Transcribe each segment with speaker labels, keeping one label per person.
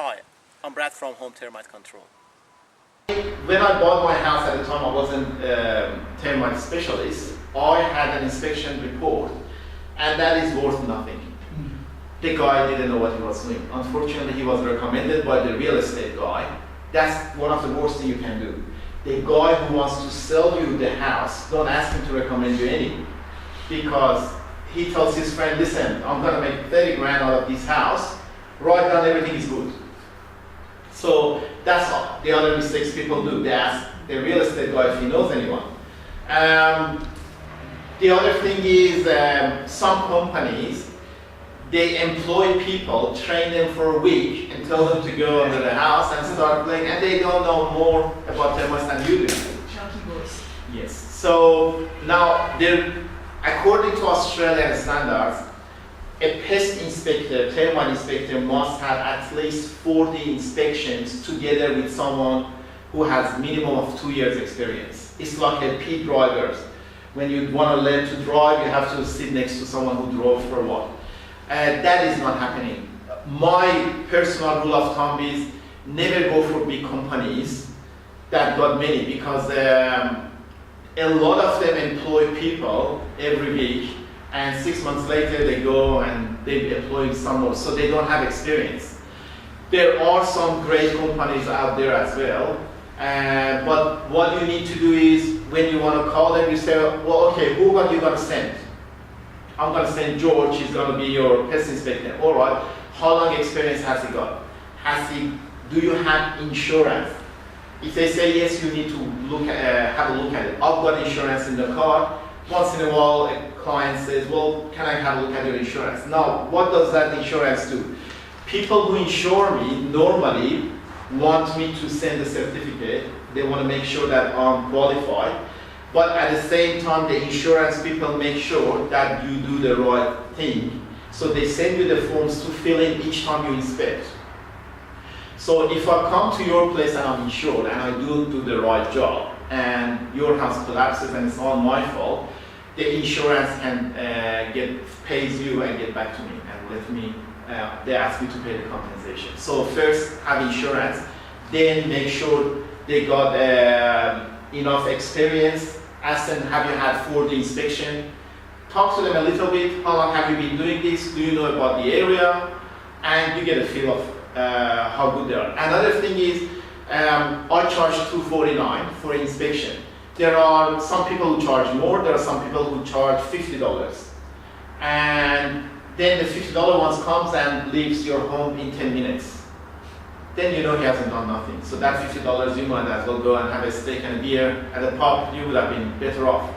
Speaker 1: Hi, I'm Brad from Home Termite Control.
Speaker 2: When I bought my house at the time, I wasn't termite specialist. I had an inspection report, and that is worth nothing. The guy didn't know what he was doing. Unfortunately, he was recommended by the real estate guy. That's one of the worst things you can do. The guy who wants to sell you the house, don't ask him to recommend you any, because he tells his friend, listen, I'm gonna make 30 grand out of this house, write down everything is good. So that's all. The other mistakes people do. They ask the real estate guy if he knows anyone. The other thing is some companies, they employ people, train them for a week and tell them to go under the house and start playing, and they don't know more about termites than you do.
Speaker 3: Chunky boys.
Speaker 2: Yes. So now, according to Australian standards, a pest inspector, termite inspector must have at least 40 inspections together with someone who has minimum of 2 years experience. It's like a P drivers. When you want to learn to drive, you have to sit next to someone who drove for a while. That is not happening. My personal rule of thumb is never go for big companies that got many, because a lot of them employ people every week, and 6 months later they go and they employ some more, so they don't have experience. There are some great companies out there as well, but what you need to do is, when you want to call them, you say, well, okay, who are you going to send? I'm going to send George, he's going to be your pest inspector. All right, how long experience has he got? Do you have insurance? If they say yes, you need to have a look at it. I've got insurance in the car. Once in a while, a client says, well, can I have a look at your insurance? Now, what does that insurance do? People who insure me normally want me to send a certificate. They want to make sure that I'm qualified. But at the same time, the insurance people make sure that you do the right thing. So they send you the forms to fill in each time you inspect. So if I come to your place and I'm insured and I do the right job and your house collapses and it's all my fault, the insurance can pays you and get back to me and let me, they ask me to pay the compensation. So first have insurance, then make sure they got enough experience. Ask them, have you had 4D inspection? Talk to them a little bit. How long have you been doing this? Do you know about the area? And you get a feel of how good they are. Another thing is, I charge $249 for inspection. There are some people who charge more. There are some people who charge $50. And then the $50 ones comes and leaves your home in 10 minutes. Then you know he hasn't done nothing. So that $50, you might as well go and have a steak and a beer at a pub. You would have been better off.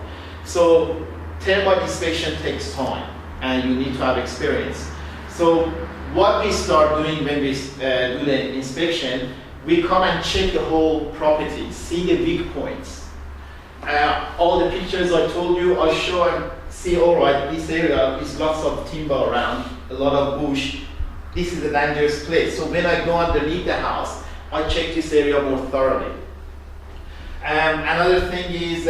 Speaker 2: So termite inspection takes time, and you need to have experience. So what we start doing when we do the inspection, we come and check the whole property, see the weak points. All the pictures I told you, I show and see, all right, this area is lots of timber around, a lot of bush. This is a dangerous place. So when I go underneath the house, I check this area more thoroughly. Another thing is,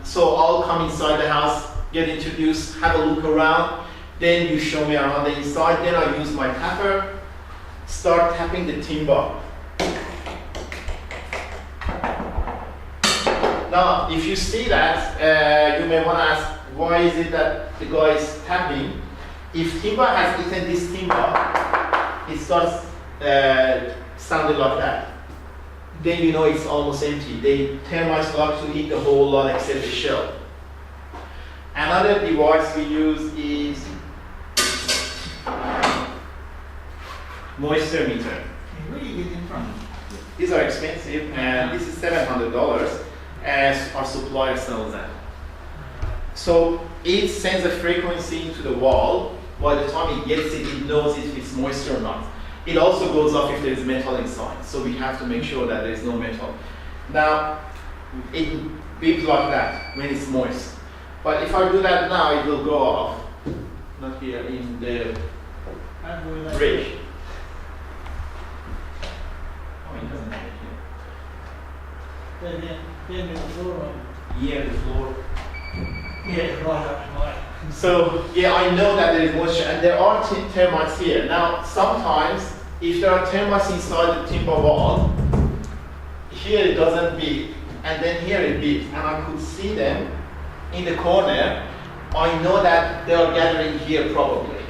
Speaker 2: so I'll come inside the house, get introduced, have a look around, then you show me around the inside, then I use my tapper, start tapping the timber. Now, if you see that, you may want to ask, why is it that the guy is tapping? If timber has eaten this timber, it starts sounding like that. Then you know it's almost empty. The termites like to eat the whole lot except the shell. Another device we use is moisture meter.
Speaker 3: Where do you get them from?
Speaker 2: These are expensive, and this is $700, as our supplier sells them. So it sends a frequency into the wall. By the time it gets it, it knows if it's moisture or not. It also goes off if there is metal inside, so we have to make sure that there is no metal. Now, it beeps like that when it's moist. But if I do that now, it will go off. Not here, in the bridge. Oh, it doesn't have it here.
Speaker 3: Then the floor on.
Speaker 2: Yeah, the floor.
Speaker 3: Yeah, right up high.
Speaker 2: So, yeah, I know that there is moisture, and there are termites here. Now, sometimes if there are termites inside the timber wall, here it doesn't beat, and then here it beats, and I could see them in the corner. I know that they are gathering here probably.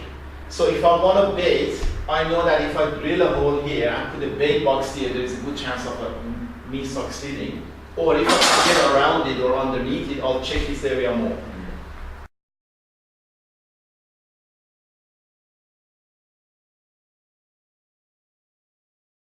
Speaker 2: So if I want to bait, I know that if I drill a hole here and put a bait box here, there is a good chance of me succeeding. Or if I get around it or underneath it, I'll check this area more.